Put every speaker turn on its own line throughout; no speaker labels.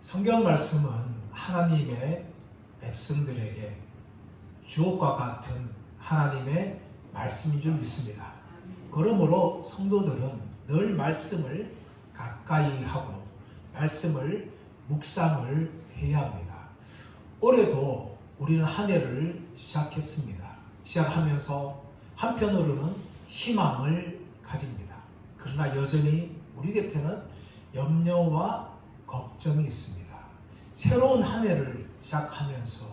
성경 말씀은 하나님의 백성들에게 주옥과 같은 하나님의 말씀인 줄 믿습니다. 그러므로 성도들은 늘 말씀을 가까이 하고 말씀을 묵상을 해야 합니다. 올해도 우리는 한 해를 시작했습니다. 시작하면서 한편으로는 희망을 가집니다. 그러나 여전히 우리 곁에는 염려와 걱정이 있습니다. 새로운 한 해를 시작하면서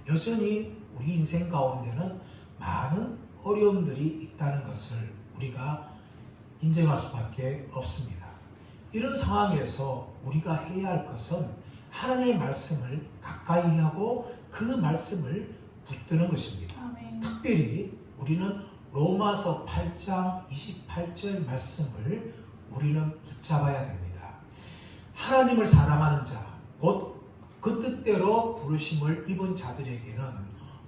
여전히 우리 인생 가운데는 많은 어려움들이 있다는 것을 우리가 인정할 수밖에 없습니다. 이런 상황에서 우리가 해야 할 것은 하나님의 말씀을 가까이 하고 그 말씀을 붙드는 것입니다.
아멘.
특별히 우리는 로마서 8장 28절 말씀을 우리는 붙잡아야 됩니다. 하나님을 사랑하는 자, 곧 그 뜻대로 부르심을 입은 자들에게는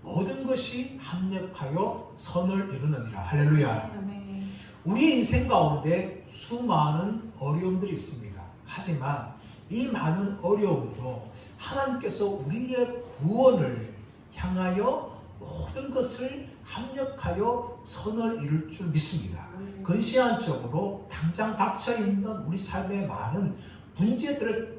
모든 것이 합력하여 선을 이루느니라. 할렐루야.
아멘.
우리 인생 가운데 수많은 어려움들이 있습니다. 하지만 이 많은 어려움도 하나님께서 우리의 구원을 향하여 모든 것을 합력하여 선을 이룰 줄 믿습니다. 근시안적으로 당장 닥쳐있는 우리 삶의 많은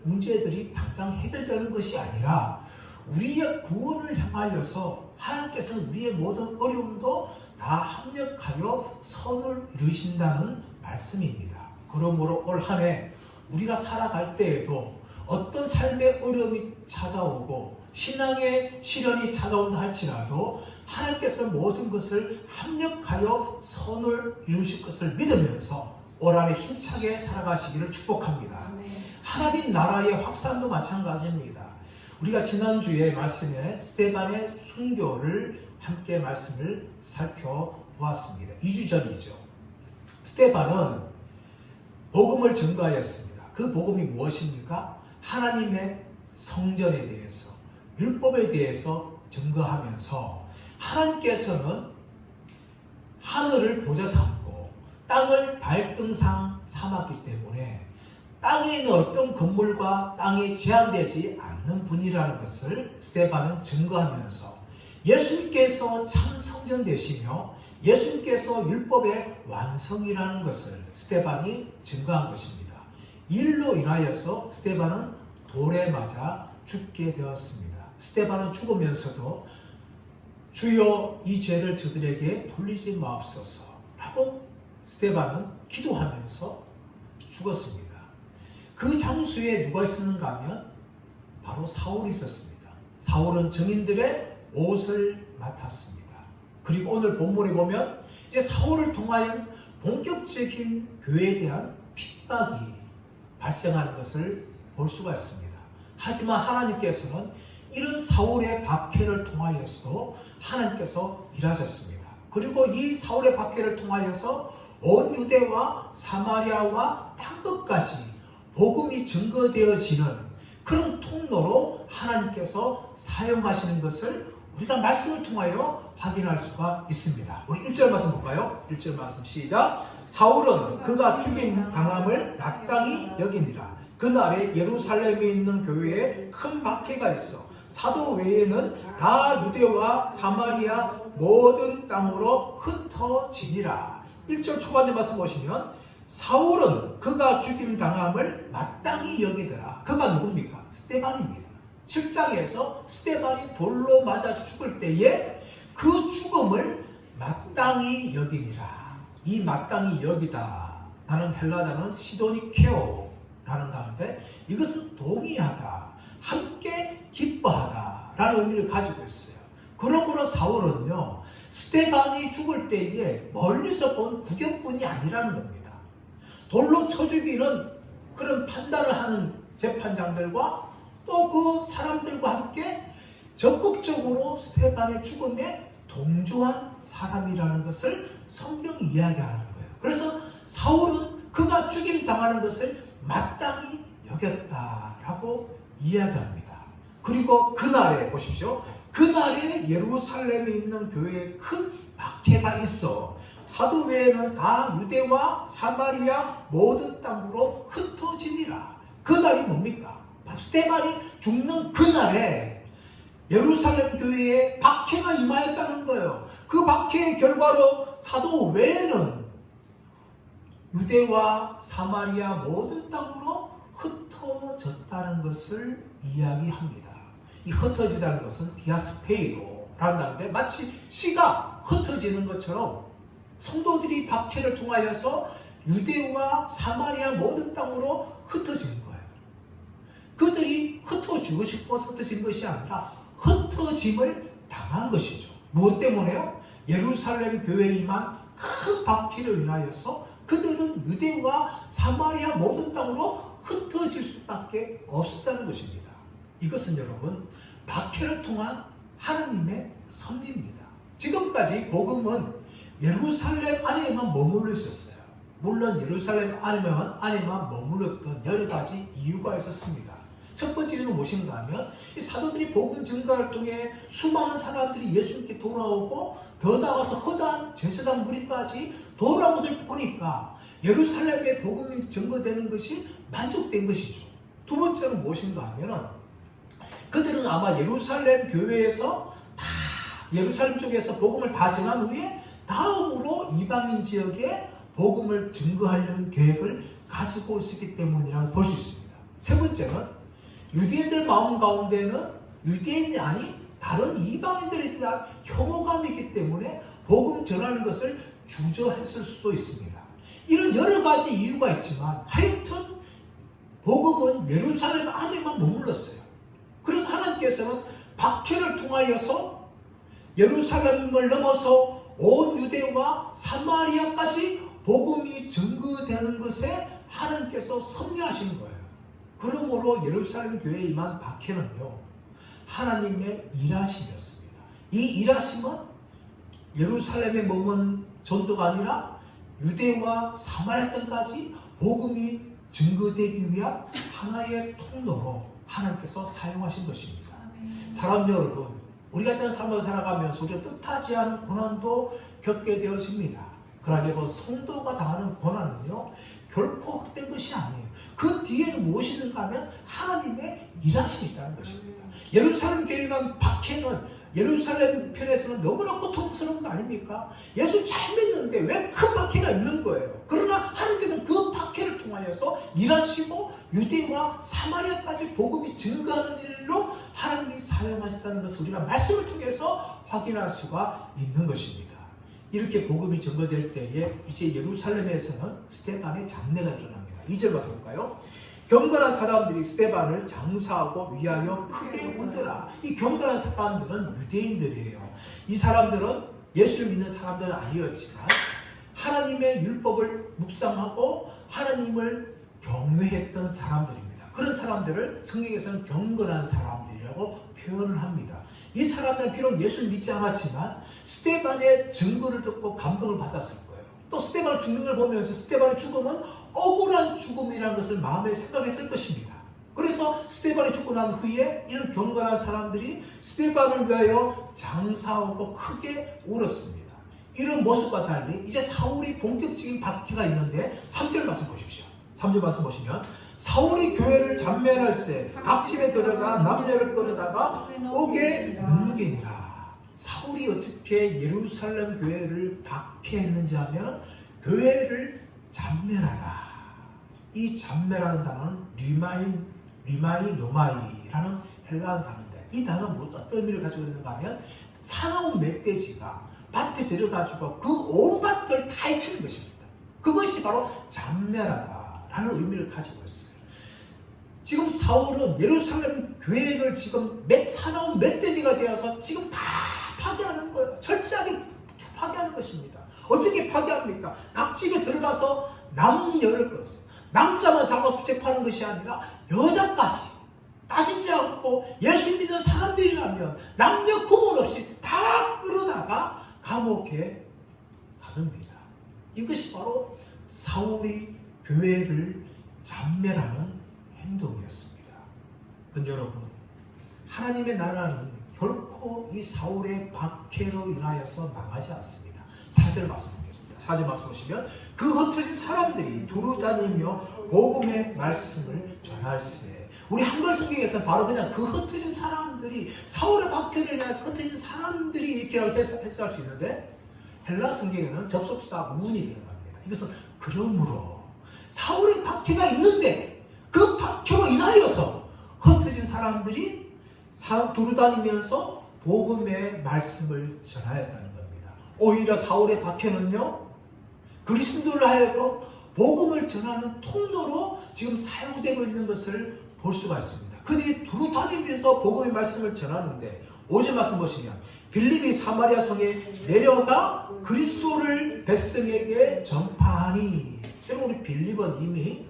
문제들이 당장 해결되는 것이 아니라 우리의 구원을 향하여서 하나님께서 우리의 모든 어려움도 다 합력하여 선을 이루신다는 말씀입니다. 그러므로 올 한 해 우리가 살아갈 때에도 어떤 삶의 어려움이 찾아오고 신앙의 시련이 찾아온다 할지라도 하나님께서 모든 것을 합력하여 선을 이루실 것을 믿으면서 올 한 해 힘차게 살아가시기를 축복합니다. 하나님 나라의 확산도 마찬가지입니다. 우리가 지난주에 말씀에 스데반의 순교를 함께 말씀을 살펴보았습니다. 2주 전이죠. 스데반은 복음을 전가하였습니다. 그 복음이 무엇입니까? 하나님의 성전에 대해서, 율법에 대해서 증거하면서 하나님께서는 하늘을 보좌 삼고 땅을 발등상 삼았기 때문에 땅에 있는 어떤 건물과 땅에 제한되지 않는 분이라는 것을 스데반은 증거하면서 예수님께서 참 성전 되시며 예수님께서 율법의 완성이라는 것을 스데반이 증거한 것입니다. 일로 인하여서 스데반은 돌에 맞아 죽게 되었습니다. 스데반은 죽으면서도 주여 이 죄를 저들에게 돌리지 마옵소서 라고 스데반은 기도하면서 죽었습니다. 그 장소에 누가 있었는가 하면 바로 사울이 있었습니다. 사울은 증인들의 옷을 맡았습니다. 그리고 오늘 본문에 보면 이제 사울을 통하여 본격적인 교회에 대한 핍박이 발생하는 것을 볼 수가 있습니다. 하지만 하나님께서는 이런 사울의 박해를 통하여서도 하나님께서 일하셨습니다. 그리고 이 사울의 박해를 통하여서 온 유대와 사마리아와 땅끝까지 복음이 증거되어지는 그런 통로로 하나님께서 사용하시는 것을 우리가 말씀을 통하여 확인할 수가 있습니다. 우리 1절 말씀 볼까요? 1절 말씀 시작. 사울은 그가 죽임 당함을 마땅히 여기니라. 그날에 예루살렘에 있는 교회에 큰 박해가 있어 사도 외에는 다 유대와 사마리아 모든 땅으로 흩어지니라. 1절 초반에 말씀 보시면 사울은 그가 죽임 당함을 마땅히 여기더라. 그가 누굽니까? 스데반입니다. 7장에서 스데반이 돌로 맞아 죽을 때에 그 죽음을 마땅히 여기니라. 이 마땅히 여기다 라는 헬라어는 시도니케오라는 단어인데 이것은 동의하다, 함께 기뻐하다 라는 의미를 가지고 있어요. 그러므로 사울은요 스데반이 죽을 때에 멀리서 본 구경꾼이 아니라는 겁니다. 돌로 쳐 죽이는 그런 판단을 하는 재판장들과 또 그 사람들과 함께 적극적으로 스데반의 죽음에 동조한 사람이라는 것을 성경이 이야기하는 거예요. 그래서 사울은 그가 죽임 당하는 것을 마땅히 여겼다라고 이야기합니다. 그리고 그날에 보십시오. 그날에 예루살렘에 있는 교회에 큰 박해가 있어 사도 외에는 다 유대와 사마리아 모든 땅으로 흩어지니라. 그날이 뭡니까? 스데반이 죽는 그날에 예루살렘 교회에 박해가 임하였다는 거예요. 그 박해의 결과로 사도 외에는 유대와 사마리아 모든 땅으로 흩어졌다는 것을 이야기합니다. 이 흩어지다는 것은 디아스페이로라는 단어인데 마치 씨가 흩어지는 것처럼 성도들이 박해를 통하여서 유대와 사마리아 모든 땅으로 흩어지는 거예요. 그들이 흩어지고 싶어서 흩어진 것이 아니라 흩어짐을 당한 것이죠. 무엇 때문에요? 예루살렘 교회에 임한 큰 박해로 인하여서 그들은 유대와 사마리아 모든 땅으로 흩어질 수밖에 없었다는 것입니다. 이것은 여러분 박해를 통한 하나님의 섭리입니다. 지금까지 복음은 예루살렘 안에만 머물러 있었어요. 물론 예루살렘 안에만 머물렀던 여러 가지 이유가 있었습니다. 첫 번째 이유는 무엇인가 하면 이 사도들이 복음 증거를 통해 수많은 사람들이 예수님께 돌아오고 더 나아가서 허다한 제사장 무리까지 돌아온 것을 보니까 예루살렘에 복음이 증거되는 것이 만족된 것이죠. 두 번째는 무엇인가 하면 그들은 아마 예루살렘 교회에서 다 예루살렘 쪽에서 복음을 다 전한 후에 다음으로 이방인 지역에 복음을 증거하려는 계획을 가지고 있었기 때문이라고 볼 수 있습니다. 세 번째는 유대인들 마음 가운데는 유대인이 아닌 다른 이방인들에 대한 혐오감이 있기 때문에 복음 전하는 것을 주저했을 수도 있습니다. 이런 여러 가지 이유가 있지만 하여튼 복음은 예루살렘 안에만 머물렀어요. 그래서 하나님께서는 박해를 통하여서 예루살렘을 넘어서 온 유대와 사마리아까지 복음이 증거되는 것에 하나님께서 섭리하신 거예요. 그러므로 예루살렘 교회에 임한 박해는요, 하나님의 일하심이었습니다. 이 일하심은 예루살렘에 머문 전도가 아니라 유대와 사마리아 땅까지 복음이 증거되기 위한 하나의 통로로 하나님께서 사용하신 것입니다. 사람 여러분, 우리 같은 삶을 살아가면서 우리가 뜻하지 않은 고난도 겪게 되어집니다. 그러나 그 성도가 당하는 고난은요, 결코 헛된 것이 아니에요. 그 뒤에는 무엇이 있는가 하면 하나님의 일하심이 있다는 것입니다. 예루살렘 교회만 박해는 예루살렘 편에서는 너무나 고통스러운 거 아닙니까? 예수 잘 믿는데 왜 큰 박해가 있는 거예요? 그러나 하나님께서 그 박해를 통하여서 일하시고 유대와 사마리아까지 복음이 증거하는 일로 하나님이 사용하셨다는 것을 우리가 말씀을 통해서 확인할 수가 있는 것입니다. 이렇게 복음이 증거될 때에 이제 예루살렘에서는 스데반의 장례가 일어납니다. 2절 봐서 볼까요? 경건한 사람들이 스데반을 장사하고 위하여 크게 울더라. 이 경건한 사람들은 유대인들이에요. 이 사람들은 예수를 믿는 사람들은 아니었지만 하나님의 율법을 묵상하고 하나님을 경외했던 사람들입니다. 그런 사람들을 성경에서는 경건한 사람들이라고 표현을 합니다. 이 사람들은 비록 예수를 믿지 않았지만 스데반의 증거를 듣고 감동을 받았을 거예요. 또 스데반이 죽는 걸 보면서 스데반의 죽음은 억울한 죽음이라는 것을 마음에 생각했을 것입니다. 그래서 스데반이 죽고 난 후에 이런 경건한 사람들이 스데반을 위하여 장사하고 크게 울었습니다. 이런 모습과 달리 이제 사울이 본격적인 박해가 있는데 3절 말씀 보십시오. 3절 말씀 보시면 사울이 교회를 잔멸할세 각 집에 들어가 남녀를 끌어다가 옥에 넘기니라. 사울이 어떻게 예루살렘 교회를 박해했는지 하면 교회를 잔멸하다. 이 잔멸하는 단어는 리마이노마이라는 헬라어 단어인데 이 단어는 어떤 의미를 가지고 있는가 하면 사나운 멧돼지가 밭에 들어가지고 그 온 밭을 다 해치는 것입니다. 그것이 바로 잔멸하다라는 의미를 가지고 있어요. 지금 사울은 예루살렘 교회를 지금 사나운 멧돼지가 되어서 지금 다 파괴하는 거예요. 철저하게 파괴하는 것입니다. 어떻게 파괴합니까? 각 집에 들어가서 남녀를 끌었어요. 남자만 잡아서 재판하는 것이 아니라 여자까지 따지지 않고 예수 믿는 사람들이라면 남녀 구분 없이 다 끌어다가 감옥에 가둡니다. 이것이 바로 사울이 교회를 잔멸하는 행동이었습니다. 근데 여러분, 하나님의 나라는 결코 이 사울의 박해로 인하여서 망하지 않습니다. 4절 말씀 보겠습니다. 4절 말씀 보시면 그 흩어진 사람들이 두루 다니며 복음의 말씀을 전할세 우리 한글 성경에서는 바로 그냥 그 흩어진 사람들이 사울의 박해를 인해서 흩어진 사람들이 이렇게 해석할 수 있는데 헬라 성경에는 접속사 문이 들어갑니다. 이것은 그러므로 사울의 박해가 있는데 그 박해로 인하여서 흩어진 사람들이 두루다니면서 복음의 말씀을 전하였다는 겁니다. 오히려 사울의 박해는요, 그리스도를 하여금 복음을 전하는 통로로 지금 사용되고 있는 것을 볼 수가 있습니다. 그들이 두루다니면서 복음의 말씀을 전하는데 5절 말씀 보시면 빌립이 사마리아 성에 내려가 그리스도를 백성에게 전파하니. 여러분, 우리 빌립은 이미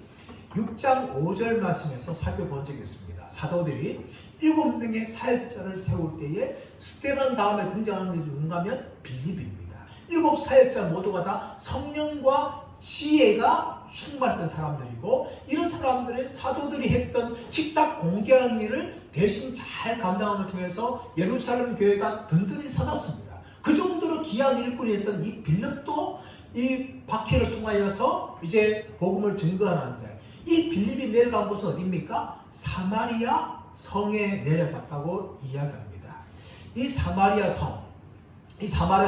6장 5절 말씀에서 살펴본 적이 있습니다. 사도들이 7명의 사역자를 세울 때에 스테반 다음에 등장하는 게 누군가면 빌립입니다. 7 사역자 모두가 다 성령과 지혜가 충만했던 사람들이고, 이런 사람들은 사도들이 했던 직답 공개하는 일을 대신 잘 감당함을 통해서 예루살렘 교회가 든든히 서갔습니다. 그 정도로 귀한 일꾼이 했던 이 빌립도 이 박해를 통하여서 이제 복음을 증거하는데, 이 빌립이 내려간 곳은 어디입니까? 사마리아 성에 내려갔다고 이야기합니다. 이 사마리아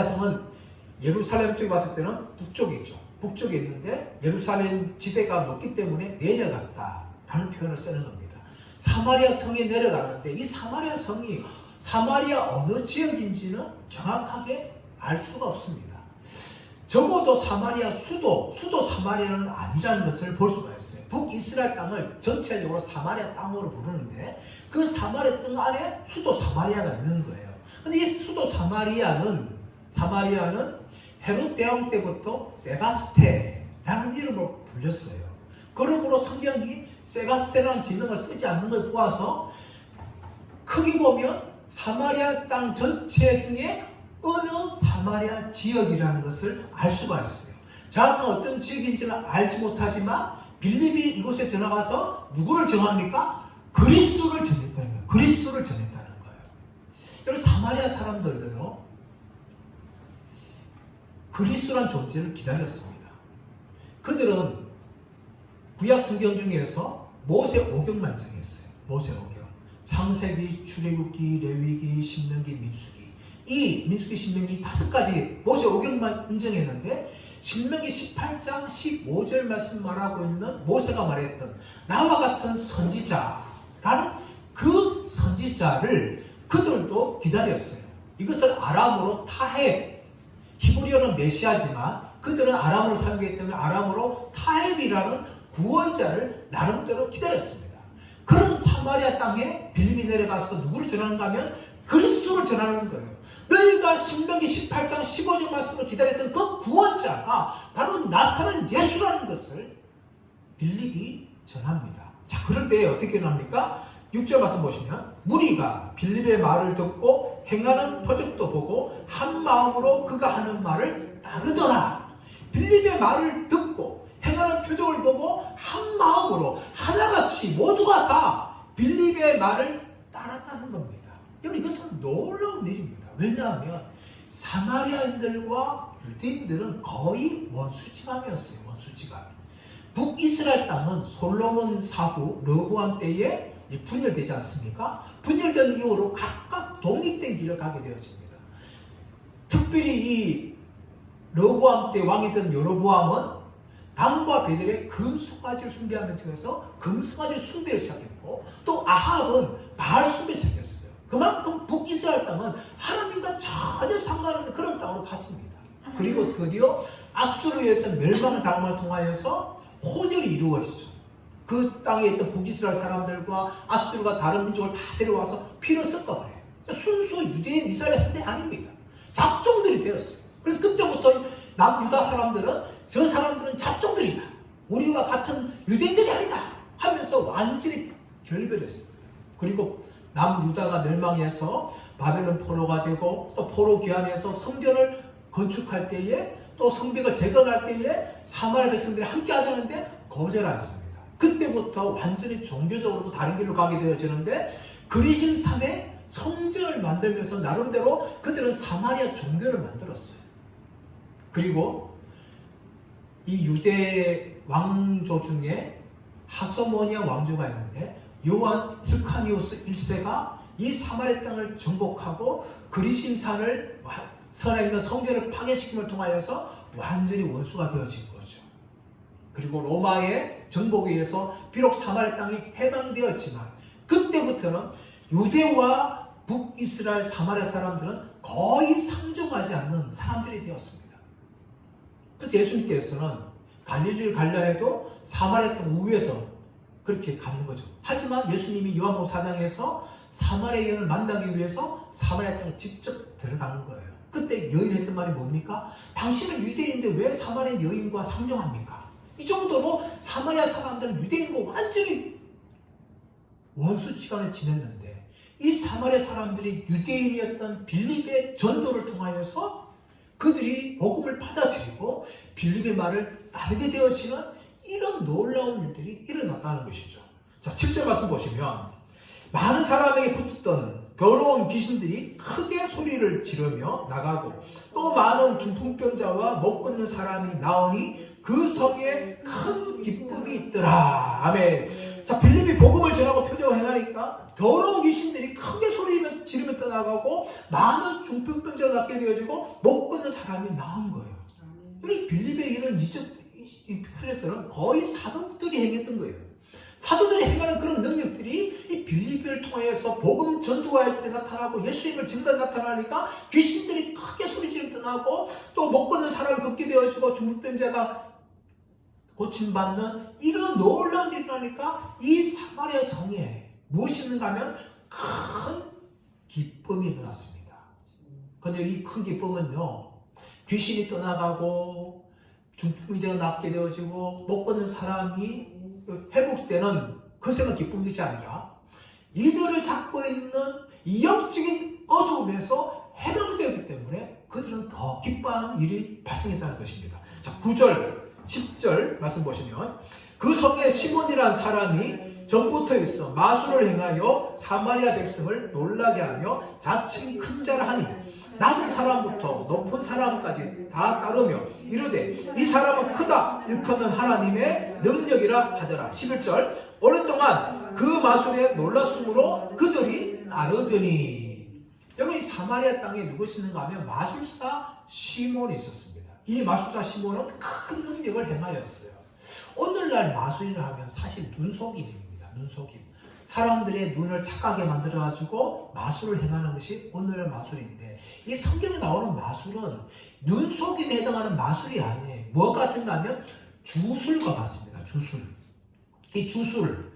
성은 예루살렘 쪽에 봤을 때는 북쪽에 있죠. 북쪽에 있는데 예루살렘 지대가 높기 때문에 내려갔다라는 표현을 쓰는 겁니다. 사마리아 성에 내려가는데 이 사마리아 성이 사마리아 어느 지역인지는 정확하게 알 수가 없습니다. 적어도 사마리아 수도 사마리아는 아니라는 것을 볼 수가 있어요. 북이스라엘 땅을 전체적으로 사마리아 땅으로 부르는데 그 사마리아 땅 안에 수도 사마리아가 있는 거예요. 근데 이 수도 사마리아는 헤롯 대왕 때부터 세바스테라는 이름으로 불렸어요. 그러므로 성경이 세바스테라는 지명을 쓰지 않는 걸 보아서 크게 보면 사마리아 땅 전체 중에 어느 사마리아 지역이라는 것을 알 수가 있어요. 정확한 어떤 지역인지는 알지 못하지만 빌립이 이곳에 전화가서 누구를 전합니까? 그리스도를 전했다는 거예요. 그리스도를 전했다는 거예요. 여러분, 사마리아 사람들도요, 그리스도란 존재를 기다렸습니다. 그들은 구약 성경 중에서 모세 오경만 인정했어요. 모세 오경. 창세기, 출애굽기, 레위기, 신명기, 민수기. 이 민수기, 신명기 5가지 모세 오경만 인정했는데 신명기 18장 15절 말씀 말하고 있는 모세가 말했던 나와 같은 선지자라는 그 선지자를 그들도 기다렸어요. 이것을 아람어로 타헤, 히브리어는 메시아지만 그들은 아람어를 사용하기 때문에 아람어로 타헤비라는 구원자를 나름대로 기다렸습니다. 그런 사마리아 땅에 빌립이 내려가서 누구를 전하는가 하면 그리스도를 전하는 거예요. 너희가 신명기 18장 15절 말씀을 기다렸던 그 구원자가 바로 나사렛 예수라는 것을 빌립이 전합니다. 자, 그럴 때 어떻게 합니까? 6절 말씀 보시면 무리가 빌립의 말을 듣고 행하는 표적도 보고 한 마음으로 그가 하는 말을 따르더라. 빌립의 말을 듣고 행하는 표적을 보고 한 마음으로 하나같이 모두가 다 빌립의 말을 따랐다는 겁니다. 여러분, 이것은 놀라운 일입니다. 왜냐하면 사마리아인들과 유대인들은 거의 원수지간이었어요. 원수지간. 북이스라엘 땅은 솔로몬 사후 르호암 때에 분열되지 않습니까? 분열된 이후로 각각 독립된 길을 가게 되어집니다. 특별히 이 르호암 때 왕이던 여로보암은 당과 베델의 금송아지를 숭배하며 통해서 금송아지 숭배를 시작했고, 또 아합은 바알 숭배를 시작했어요. 그만큼 북이스라엘 땅은 하나님과 전혀 상관없는 그런 땅으로 갔습니다. 그리고 드디어 아수르에서 멸망을 당함을 통하여서 혼혈이 이루어지죠. 그 땅에 있던 북이스라엘 사람들과 아수르가 다른 민족을 다 데려와서 피를 섞어버려요. 순수 유대인 이스라엘 세대 아닙니다. 잡종들이 되었어요. 그래서 그때부터 남유다 사람들은 저 사람들은 잡종들이다, 우리와 같은 유대인들이 아니다 하면서 완전히 결별했습니다. 그리고 남유다가 멸망해서 바벨론 포로가 되고 또 포로 귀환해서 성전을 건축할 때에 또 성벽을 재건할 때에 사마리아 백성들이 함께 하자는데 거절하였습니다. 그때부터 완전히 종교적으로도 다른 길로 가게 되어지는데 그리심 산에 성전을 만들면서 나름대로 그들은 사마리아 종교를 만들었어요. 그리고 이 유대 왕조 중에 하소모니아 왕조가 있는데 요한 힐카니우스 1세가 이 사마리아 땅을 정복하고 그리심산을 선에 있는 성전을 파괴시킴을 통하여서 완전히 원수가 되어진 거죠. 그리고 로마의 정복에 의해서 비록 사마리아 땅이 해방되었지만 그때부터는 유대와 북이스라엘 사마리아 사람들은 거의 상종하지 않는 사람들이 되었습니다. 그래서 예수님께서는 갈릴리를 가려 해도 사마리아 땅 우에서 그렇게 가는 거죠. 하지만 예수님이 요한복음 4장에서 사마리아 여인을 만나기 위해서 사마리아 땅에 직접 들어가는 거예요. 그때 여인이 했던 말이 뭡니까? 당신은 유대인인데 왜 사마리아 여인과 상종합니까? 이 정도로 사마리아 사람들은 유대인과 완전히 원수지간에 지냈는데 이 사마리아 사람들이 유대인이었던 빌립의 전도를 통하여서 그들이 복음을 받아들이고 빌립의 말을 따르게 되어지는 이런 놀라운 일들이 일어났다는 것이죠. 자, 7절 말씀 보시면 많은 사람에게 붙었던 더러운 귀신들이 크게 소리를 지르며 나가고 또 많은 중풍병자와 못 걷는 사람이 나오니 그 성에 큰 기쁨이 있더라. 아멘. 자, 빌립이 복음을 전하고 표적을 행하니까 더러운 귀신들이 크게 소리 지르며 떠나가고 많은 중풍병자가 낫게 되어지고 못 걷는 사람이 나온 거예요. 우리 빌립의 이런 이 표적들은 거의 사도들이 행했던 거예요. 사도들이 행하는 그런 능력들이 이 빌립을 통해서 복음 전도할 때 나타나고 예수님을 증거에 나타나니까 귀신들이 크게 소리지르며 떠나고 또 못 걷는 사람을 걷게 되어지고 중풍병자가 고침받는 이런 놀라운 일이 일어나니까 이 사마리아 성에 무엇이 있는가 하면 큰 기쁨이 일어났습니다. 그런데 이 큰 기쁨은요, 귀신이 떠나가고 중풍병자가 낫게 되어지고 못 걷는 사람이 회복되는 그것에만 기쁨이지 아니라 이들을 잡고 있는 이 영적인 어두움에서 해방되었기 때문에 그들은 더 기뻐하는 일이 발생했다는 것입니다. 자, 9절, 10절 말씀 보시면 그 성에 시몬이라는 사람이 전부터 있어 마술을 행하여 사마리아 백성을 놀라게 하며 자칭 큰 자라 하니 낮은 사람부터 높은 사람까지 다 따르며 이르되 이 사람은 크다 일컫는 하나님의 능력이라 하더라. 11절 오랫동안 그 마술에 놀랐으므로 그들이 따르더니. 여러분, 이 사마리아 땅에 누구시 있는가 하면 마술사 시몬이 있었습니다. 이 마술사 시몬은 큰 능력을 행하였어요. 오늘날 마술이라 하면 사실 눈속임입니다. 눈속임. 사람들의 눈을 착하게 만들어가지고 마술을 행하는 것이 오늘의 마술인데, 이 성경에 나오는 마술은 눈속임에 해당하는 마술이 아니에요. 뭐 같은가 하면 주술과 같습니다. 주술. 이 주술.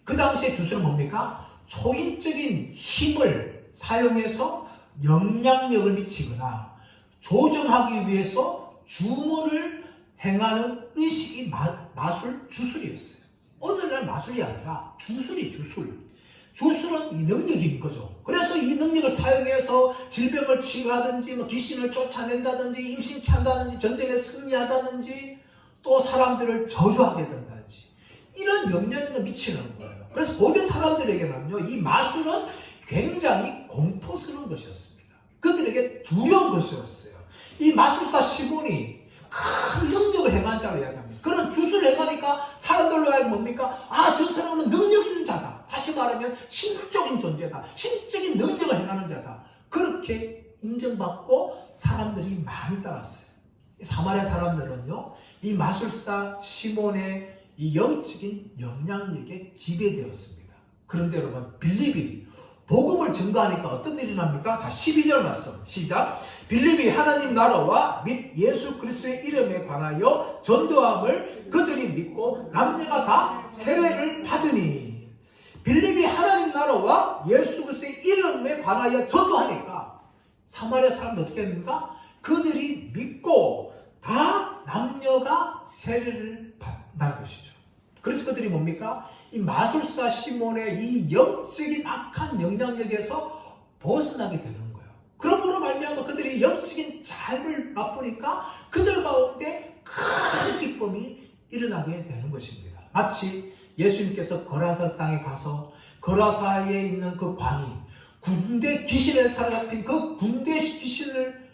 그 당시에 주술은 뭡니까? 초인적인 힘을 사용해서 영향력을 미치거나 조정하기 위해서 주문을 행하는 의식이 마술, 주술이었어요. 오늘날 마술이 아니라 주술이 주술. 주술은 이 능력인 거죠. 그래서 이 능력을 사용해서 질병을 치유하든지 귀신을 쫓아낸다든지 임신케 한다든지 전쟁에 승리하다든지 또 사람들을 저주하게 된다든지 이런 영향력을 미치는 거예요. 그래서 고대 사람들에게는요, 이 마술은 굉장히 공포스러운 것이었습니다. 그들에게 두려운 것이었어요. 이 마술사 시몬이 큰 능력을 행한 자로 이야기합니다. 그런 주술을 행하니까 사람들로 하여금 뭡니까? 아, 저 사람은 능력 있는 자다. 다시 말하면 신적인 존재다. 신적인 능력을 행하는 자다. 그렇게 인정받고 사람들이 많이 따랐어요. 사마리아 사람들은요, 이 마술사 시몬의 이 영적인 영향력에 지배되었습니다. 그런데 여러분, 빌립이 복음을 증거하니까 어떤 일이 납니까? 자, 12절 말씀 시작. 빌립이 하나님 나라와 및 예수 그리스도의 이름에 관하여 전도함을 그들이 믿고 남녀가 다 세례를 받으니. 빌립이 하나님 나라와 예수 그리스도의 이름에 관하여 전도하니까 사마리아 사람들 어떻게 합니까? 그들이 믿고 다 남녀가 세례를 받는 것이죠. 그래서 그들이 뭡니까? 이 마술사 시몬의 이 영적인 악한 영향력에서 벗어나게 되는 거예요. 그러므로 말미암아 그들이 영적인 삶을 맛보니까 그들 가운데 큰 기쁨이 일어나게 되는 것입니다. 마치 예수님께서 거라사 땅에 가서 거라사에 있는 그 광인, 군대 귀신에 사로잡힌 그 군대 귀신을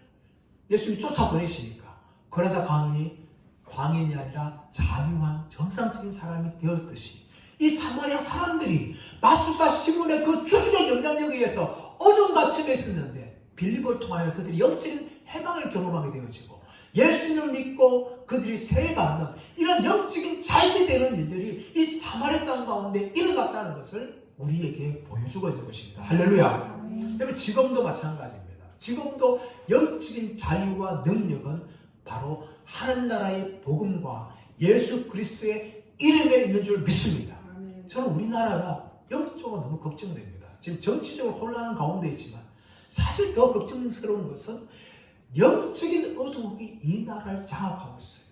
예수님이 쫓아보내시니까 거라사 광인이 아니라 자유한 정상적인 사람이 되었듯이 이 사마리아 사람들이 마술사 시몬의 그 주술의 영향력에 의해서 어둠 갇힘에 있었는데 빌립을 통하여 그들이 영적인 해방을 경험하게 되어지고 예수님을 믿고 그들이 세례받는 이런 영적인 자유이 되는 일들이 이 사마리아 땅 가운데 일어났다는 것을 우리에게 보여주고 있는 것입니다. 할렐루야. 여러분 지금도 마찬가지입니다. 지금도 영적인 자유와 능력은 바로 하나님 나라의 복음과 예수 그리스도의 이름에 있는 줄 믿습니다. 저는 우리나라가 영적으로 너무 걱정됩니다. 지금 정치적으로 혼란한 가운데 있지만 사실 더 걱정스러운 것은 영적인 어둠이 이 나라를 장악하고 있어요.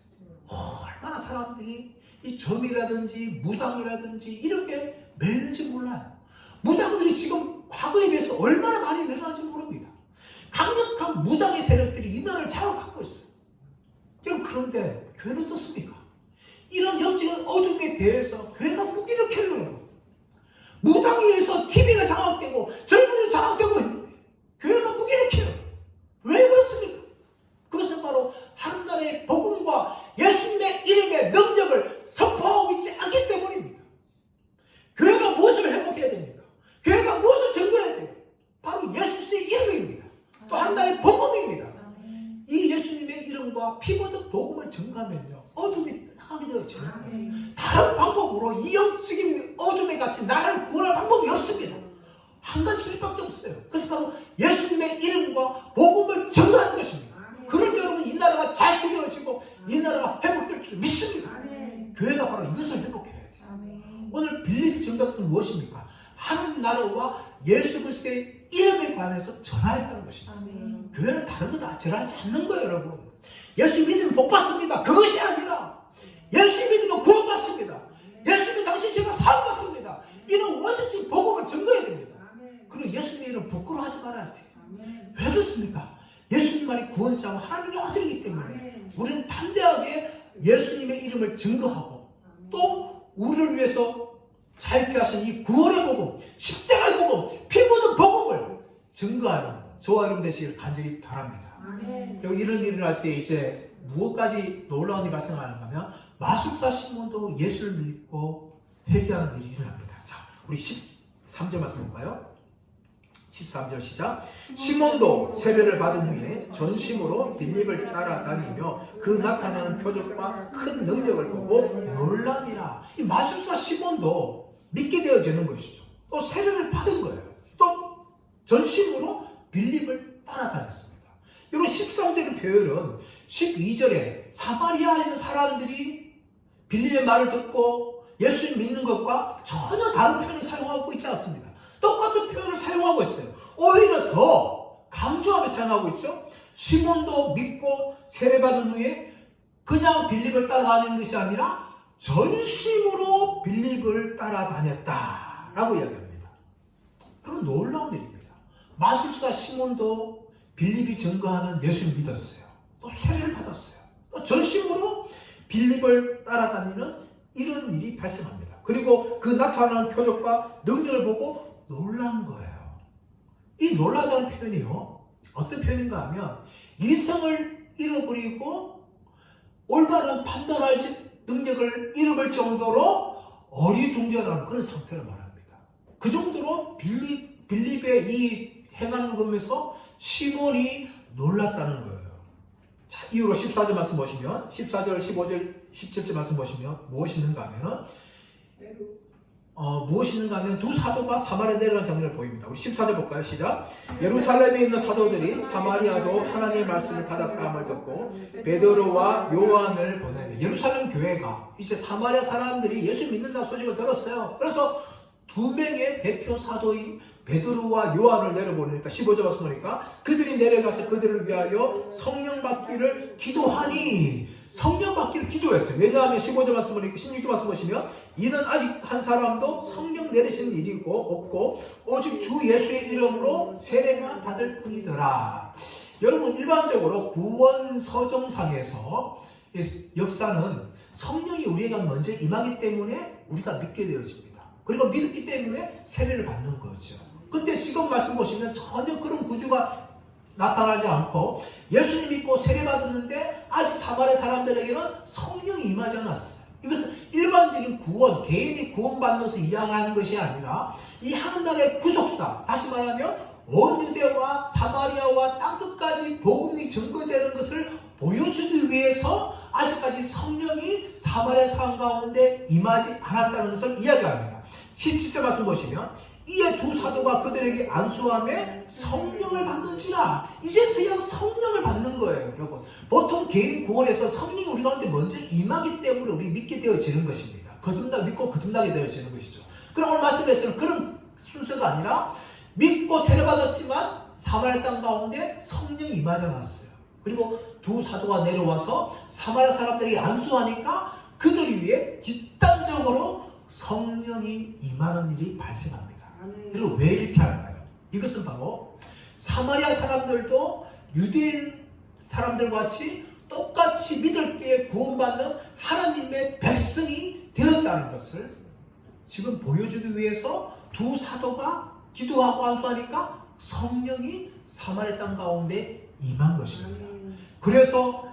얼마나 사람들이 이 점이라든지 무당이라든지 이렇게 매일지 몰라요. 무당들이 지금 과거에 비해서 얼마나 많이 늘어난지 모릅니다. 강력한 무당의 세력들이 이 나라를 장악하고 있어요. 여러분 그런데 교회는 어떻습니까? 이런 영적인 어둠에 대해서 교회가 무기를 켜려고 무당에 의해서 TV가 장악되고 젊은이가 장악되고 있는데 교회가 무기를 켜요. 왜 그렇습니까? 그것은 바로 하나님의 복음과 예수님의 이름의 능력을 선포하고 있지 않기 때문입니다. 교회가 무엇을 회복해야 됩니까? 교회가 무엇을 증거해야 돼요? 바로 예수의 이름입니다. 또 하나님의 복음입니다. 이 예수님의 이름과 피 묻은 복음을 증거하면요 어둠이 나가게 되어지죠. 다른 방법으로 이 영적인 어둠에 갇힌 나라를 구원할 방법이 없습니다. 한 가지 일밖에 없어요. 그래서 바로 예수님의 이름과 복음을 증거하는 것입니다. 그럴 때 여러분 이 나라가 잘 되어지고 이 나라가 회복될 줄 믿습니다. 교회가 바로 이것을 회복해야 돼요. 오늘 빌립 증거는 무엇입니까? 하나님 나라와 예수 그리스도의 이름에 관해서 전하였다는 것입니다. 교회는 다른 거 다 전하지 않는 거예요, 여러분. 예수 믿으면 복 받습니다. 그것이 아니라 예수 믿으면 구원받습니다. 예수 믿으면 당신 죄가 사함받습니다. 이런 원수적인 복음을 증거해야 됩니다. 그리고 예수님의 이름 부끄러워하지 말아야 돼요. 왜 그렇습니까? 예수님만이 구원자와 하나님의 아들이기 때문에 우리는 담대하게 예수님의 이름을 증거하고 또 우리를 위해서 자유케 하신 이 구원의 복음, 십자가의 복음, 피 묻은 복음을 증거하는 저와 여러분 되시길 간절히 바랍니다. 그리고 이런 일을 할 때 이제 무엇까지 놀라운 일이 발생하는가 하면 마술사 시몬도 예수를 믿고 회개하는 일이 일어납니다. 자, 우리 13절 말씀 볼까요? 13절 시작. 시몬도 세례를 받은 후에 전심으로 빌립을 따라다니며 그 나타나는 표적과 큰 능력을 보고 놀랍니라. 이 마술사 시몬도 믿게 되어지는 것이죠. 또 세례를 받은 거예요. 또 전심으로 빌립을 따라다녔습니다. 여러분 13절의 표현은 12절에 사마리아에 있는 사람들이 빌립의 말을 듣고 예수를 믿는 것과 전혀 다른 표현을 사용하고 있지 않습니다. 똑같은 표현을 사용하고 있어요. 오히려 더 강조하며 사용하고 있죠. 시몬도 믿고 세례받은 후에 그냥 빌립을 따라다니는 것이 아니라 전심으로 빌립을 따라다녔다라고 이야기합니다. 그런 놀라운 일입니다. 마술사 시몬도 빌립이 증거하는 예수를 믿었어요. 또 세례를 받았어요. 또 전심으로 빌립을 따라다니는 이런 일이 발생합니다. 그리고 그 나타나는 표적과 능력을 보고 놀란 거예요. 이 놀라다는 표현이요. 어떤 표현인가 하면 이성을 잃어버리고 올바른 판단할 능력을 잃어버릴 정도로 어리둥절하는 그런 상태를 말합니다. 그 정도로 빌립의 이 행함을 보면서 시몬이 놀랐다는 거예요. 자, 이후로 14절 말씀 보시면 14절, 15절, 17절 말씀 보시면 무엇이 있는가 하면 무엇이 있는가 하면 두 사도가 사마리아 내려가는 장면을 보입니다. 우리 14절 볼까요? 시작. 예루살렘에 있는 사도들이 사마리아도 하나님의 말씀을 받았다함을 듣고 베드로와 요한을 보내니 예루살렘 교회가 이제 사마리아 사람들이 예수 믿는다는 소식을 들었어요. 그래서 두 명의 대표 사도인 베드로와 요한을 내려보니까 15절 말씀 보니까 그들이 내려가서 그들을 위하여 성령 받기를 기도하니 성령 받기를 기도했어요. 왜냐하면 15절 말씀 보니까 16절 말씀 보시면 이는 아직 한 사람도 성령 내리시는 일이고 없고 오직 주 예수의 이름으로 세례만 받을 뿐이더라. 여러분 일반적으로 구원 서정상에서 역사는 성령이 우리에게 먼저 임하기 때문에 우리가 믿게 되어집니다. 그리고 믿었기 때문에 세례를 받는 거죠. 근데 지금 말씀 보시면 전혀 그런 구조가 나타나지 않고 예수님 믿고 세례받았는데 아직 사마리아 사람들에게는 성령이 임하지 않았어요. 이것은 일반적인 구원, 개인이 구원받면서 이야기하는 것이 아니라 이 하나님의 구속사, 다시 말하면 온 유대와 사마리아와 땅끝까지 복음이 전거되는 것을 보여주기 위해서 아직까지 성령이 사마리아 사람 가운데 임하지 않았다는 것을 이야기합니다. 17절 말씀 보시면 이에 두 사도가 그들에게 안수하며 성령을 받는지라. 이제서야 성령을 받는 거예요, 여러분. 보통 개인 구원에서 성령이 우리 가운데 먼저 임하기 때문에 우리 믿게 되어지는 것입니다. 믿고 거듭나게 되어지는 것이죠. 그럼 오늘 말씀에서는 그런 순서가 아니라 믿고 세례받았지만 사마리아 땅 가운데 성령이 임하지 않았어요. 그리고 두 사도가 내려와서 사마리아 사람들이 안수하니까 그들 위해 집단적으로 성령이 임하는 일이 발생합니다. 그리고 왜 이렇게 할까요? 이것은 바로 사마리아 사람들도 유대인 사람들과 같이 똑같이 믿을 때에 구원받는 하나님의 백성이 되었다는 것을 지금 보여주기 위해서 두 사도가 기도하고 안수하니까 성령이 사마리아 땅 가운데 임한 것입니다. 그래서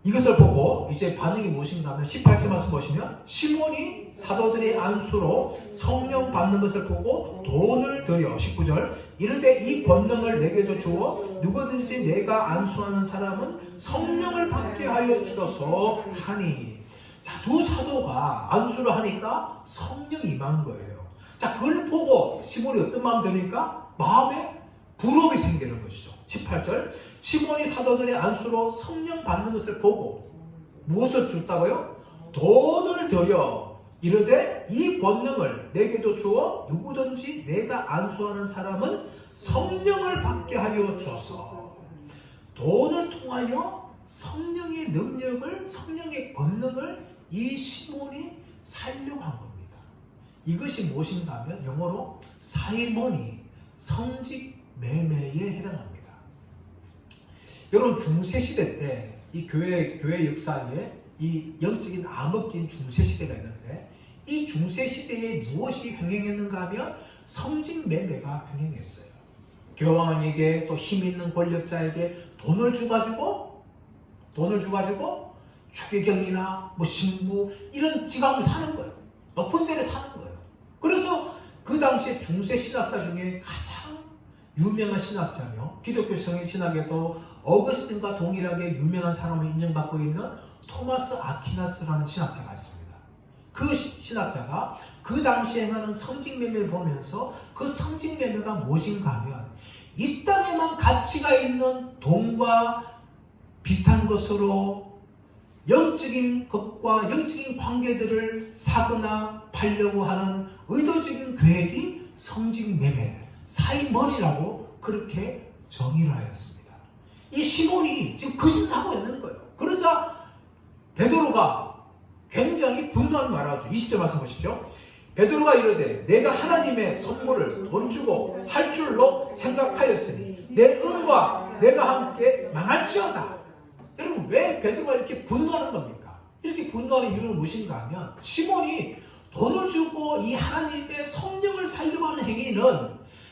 이것을 보고 이제 반응이 무엇인가 하면 18절 말씀 보시면 시몬이 사도들의 안수로 성령 받는 것을 보고 돈을 들여 19절 이르되 이 권능을 내게도 주어 누구든지 내가 안수하는 사람은 성령을 받게 하여 주소서 하니. 자, 두 사도가 안수를 하니까 성령이 임한 거예요. 자, 그걸 보고 시몬이 어떤 마음 드니까 마음에 부러움이 생기는 것이죠. 18절 시몬이 사도들의 안수로 성령 받는 것을 보고 무엇을 줬다고요? 돈을 들여 이르되 이 권능을 내게도 주어 누구든지 내가 안수하는 사람은 성령을 받게 하여 주소서. 돈을 통하여 성령의 능력을, 성령의 권능을 이 시몬이 살려고 한 겁니다. 이것이 무엇인가 하면 영어로 사이머니, 성직 매매에 해당합니다. 여러분 중세시대 때 이 교회 역사에 이 영적인 암흑기인 중세시대가 있는데 이 중세시대에 무엇이 횡행했는가 하면 성직매매가 횡행했어요. 교황에게 또 힘있는 권력자에게 돈을 주가지고 추계경이나 뭐 신부 이런 지갑을 사는 거예요. 높은 자리에 사는 거예요. 그래서 그 당시에 중세 신학자 중에 가장 유명한 신학자며 기독교 신학에도 어거스틴과 동일하게 유명한 사람을 인정받고 있는 토마스 아퀴나스라는 신학자가 있습니다. 그 신학자가 그 당시에 하는 성직매매를 보면서 그 성직매매가 무엇인가 하면 이 땅에만 가치가 있는 돈과 비슷한 것으로 영적인 것과 영적인 관계들을 사거나 팔려고 하는 의도적인 계획이 성직매매, 사이머니라고 그렇게 정의를 하였습니다. 이 시몬이 지금 그 짓을 하고 있는 거예요. 그러자 베드로가 굉장히 분노한 말을 하죠. 20절 말씀 보십시오. 베드로가 이르되 내가 하나님의 선물을 돈 주고 살 줄로 생각하였으니 내 은과 내가 함께 망할지어다. 여러분 왜 베드로가 이렇게 분노하는 겁니까? 이렇게 분노하는 이유는 무엇인가 하면 시몬이 돈을 주고 이 하나님의 성령을 살려고 하는 행위는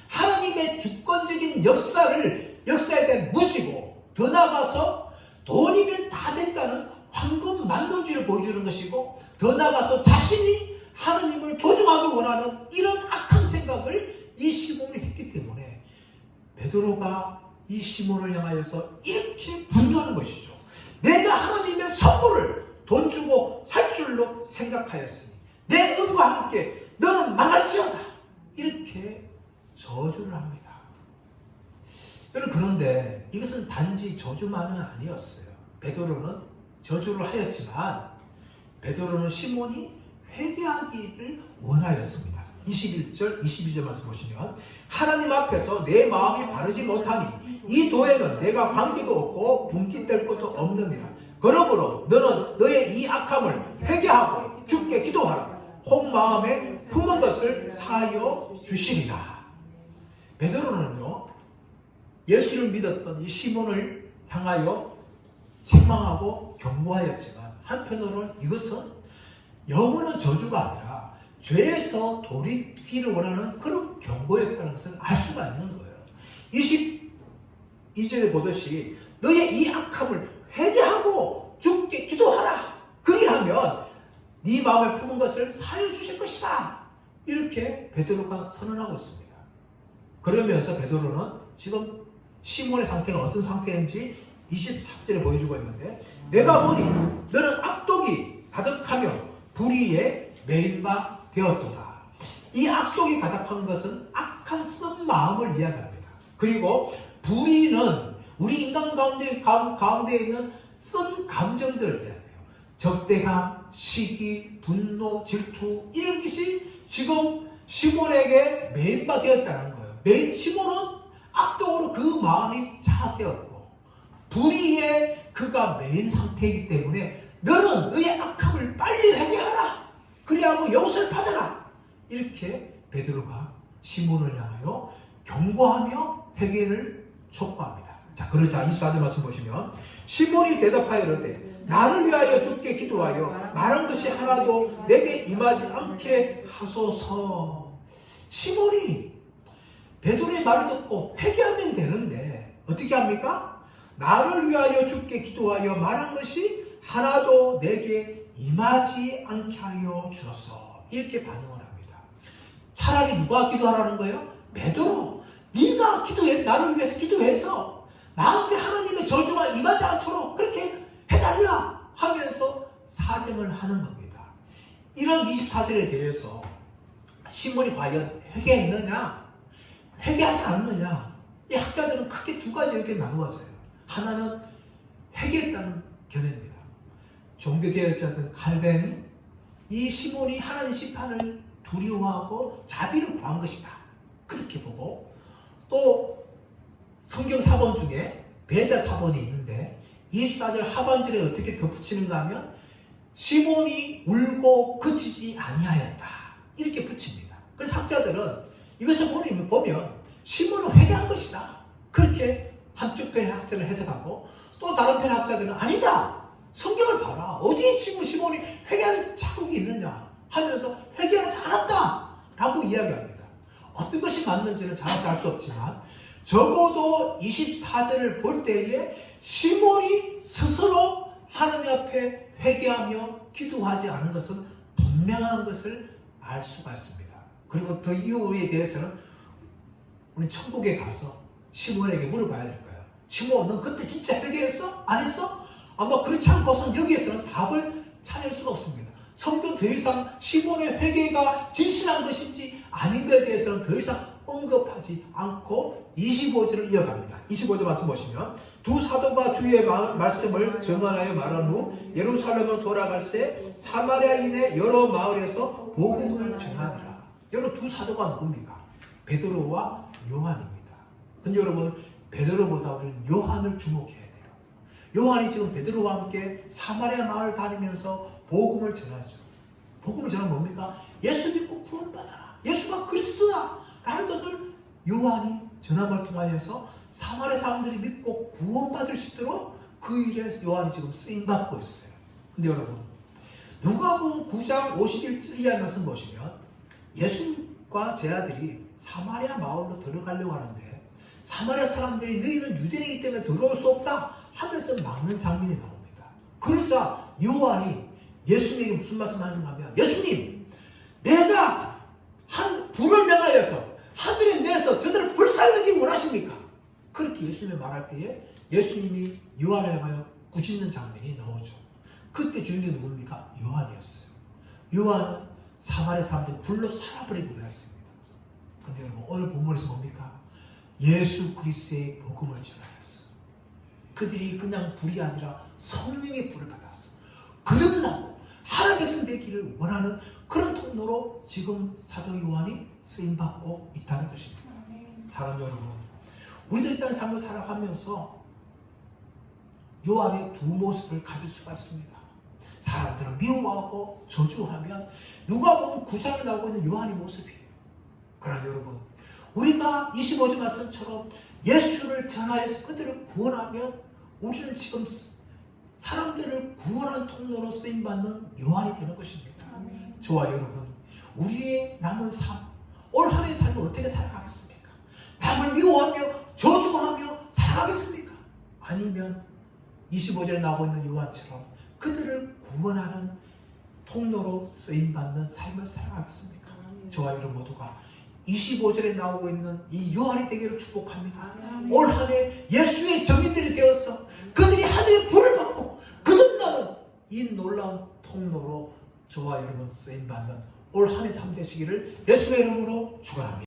하나님의 주권적인 역사에 대한 무지고 더 나아가서 돈이면 다 된다는 황금 만능주의를 보여주는 것이고 더 나아가서 자신이 하나님을 조종하기 원하는 이런 악한 생각을 이 시몬이 했기 때문에 베드로가 이 시몬을 향하여서 이렇게 분노하는 것이죠. 내가 하나님의 선물을 돈 주고 살 줄로 생각하였으니 내 은과 함께 너는 망할지어다. 이렇게 저주를 합니다. 여러분 그런데 이것은 단지 저주만은 아니었어요. 베드로는 저주를 하였지만 베드로는 시몬이 회개하기를 원하였습니다. 21절, 22절 말씀 보시면 하나님 앞에서 내 마음이 바르지 못하니 이 도에는 내가 관계도 없고 분깃될 것도 없느니라. 그러므로 너는 너의 이 악함을 회개하고 주께 기도하라. 온 마음에 품은 것을 사하여 주시리라. 베드로는요 예수를 믿었던 이 시몬을 향하여 책망하고 경고하였지만 한편으로는 이것은 영원한 저주가 아니라 죄에서 돌이키기를 원하는 그런 경고였다는 것을 알 수가 있는 거예요. 22절에 보듯이 너의 이 악함을 회개하고 주께 기도하라. 그리하면 네 마음에 품은 것을 사해 주실 것이다. 이렇게 베드로가 선언하고 있습니다. 그러면서 베드로는 지금 시몬의 상태가 어떤 상태인지 23절에 보여주고 있는데, 내가 보니 너는 악독이 가득하며 불의에 매인바 되었도다. 이 악독이 가득한 것은 악한 쓴 마음을 이야기합니다. 그리고 불의는 우리 인간 가운데 있는 쓴 감정들을 이야기해요. 적대감, 시기, 분노, 질투, 이런 것이 지금 시몬에게 매인바 되었다는 거예요. 시몬은 악독으로 그 마음이 장악되었고 불의에 그가 매인 상태이기 때문에 너는 너의 악함을 빨리 회개하라. 그리하고 용서를 받아라. 이렇게 베드로가 시몬을 향하여 경고하며 회개를 촉구합니다. 자, 그러자 24절 말씀 보시면, 시몬이 대답하여 이르되 나를 위하여 주께 기도하여 말한 것이 하나도 내게 임하지 않게 하소서. 시몬이 베드로의 말을 듣고 회개하면 되는데 어떻게 합니까? 나를 위하여 주께 기도하여 말한 것이 하나도 내게 임하지 않게 하여 주소서. 이렇게 반응을 합니다. 차라리 누가 기도하라는 거예요? 베드로. 네가 기도해, 나를 위해서 기도해서 나한테 하나님의 저주가 임하지 않도록 그렇게 해달라 하면서 사정을 하는 겁니다. 이런 24절에 대해서 시몬이 과연 회개했느냐, 회개하지 않느냐, 이 학자들은 크게 두 가지 이렇게 나누어져요. 하나는 회개했다는 견해입니다. 종교개혁자들 칼뱅이 이 시몬이 하나님 심판을 두려워하고 자비를 구한 것이다, 그렇게 보고, 또 성경 사본 중에 배자 사본이 있는데 24절 하반절에 어떻게 덧붙이는가 하면 시몬이 울고 그치지 아니하였다, 이렇게 붙입니다. 그래서 학자들은 이것을 보면 시몬은 회개한 것이다, 그렇게 한쪽 편의 학자를 해석하고, 또 다른 편의 학자들은 아니다, 성경을 봐라, 어디에 지금 시몬이 회개한 자국이 있느냐 하면서 회개하지 않았다 라고 이야기합니다. 어떤 것이 맞는지는 정확히 알 수 없지만 적어도 24절을 볼 때에 시몬이 스스로 하나님 앞에 회개하며 기도하지 않은 것은 분명한 것을 알 수가 있습니다. 그리고 그 이유에 대해서는 우리 천국에 가서 시몬에게 물어봐야 될 거예요. 시몬, 넌 그때 진짜 회개했어? 안 했어? 아마 그렇지 않고서는 여기에서는 답을 찾을 수가 없습니다. 성경 더 이상 시몬의 회개가 진실한 것인지 아닌 것에 대해서는 더 이상 언급하지 않고 25절을 이어갑니다. 25절 말씀 보시면, 두 사도가 주의 말씀을 전하여 말한 후 예루살렘으로 돌아갈새 사마리아인의 여러 마을에서 복음을 전하더라. 여러분, 두 사도가 누굽니까? 베드로와 요한입니다. 근데 여러분, 베드로보다 우리는 요한을 주목해야 돼요. 요한이 지금 베드로와 함께 사마리아 마을 다니면서 복음을 전하죠. 복음을 전하면 뭡니까? 예수 믿고 구원받아라, 예수가 그리스도다 라는 것을 요한이 전함을 통하여서 사마리아 사람들이 믿고 구원받을 수 있도록 그 일에 요한이 지금 쓰임받고 있어요. 근데 여러분, 누가복음 9장 51절 이하 말씀 보시면 예수님과 제 아들이 사마리아 마을로 들어가려고 하는데 사마리아 사람들이 너희는 유대인이기 때문에 들어올 수 없다 하면서 막는 장면이 나옵니다. 그러자 요한이 예수님에게 무슨 말씀하는가 하면, 예수님, 내가 불을 명하여서 하늘에 내서 저들을 불살르기 원하십니까? 그렇게 예수님이 말할 때에 예수님이 요한을 향하여 꾸짖는 장면이 나오죠. 그때 주인공이 누굽니까? 요한이었어요. 요한은 사마리아 사람들 불로 살아버리기로 했습니다. 근데 여러분, 오늘 본문에서 뭡니까? 예수 그리스도의 복음을 전하였어. 그들이 그냥 불이 아니라 성령의 불을 받았어. 거듭나고 하나님의 백성 되기를 원하는 그런 통로로 지금 사도 요한이 쓰임받고 있다는 것입니다. 사랑 여러분, 우리도 일단 삶을 살아가면서 요한의 두 모습을 가질 수가 있습니다. 사람들은 미워하고 저주하면 누가복음 9장에 나오고 있는 요한의 모습이에요. 그러나 여러분, 우리가 25절 말씀처럼 예수를 전하여서 그들을 구원하면 우리는 지금 사람들을 구원하는 통로로 쓰임받는 요한이 되는 것입니다. 저와 여러분, 우리의 남은 삶, 올 한 해의 삶을 어떻게 살아가겠습니까? 남을 미워하며 저주하며 살아가겠습니까? 아니면 25절에 나오고 있는 요한처럼 그들을 구원하는 통로로 쓰임받는 삶을 살아가겠습니까? 저와 여러분 모두가 25절에 나오고 있는 이 요한이 되기를 축복합니다. 올 한 해 예수의 증인들이 되어서 그들이 하늘의 불을 받고 거듭나는 이 놀라운 통로로 저와 여러분 쓰임받는 올 한 해 삶 되시기를 예수의 이름으로 축원합니다.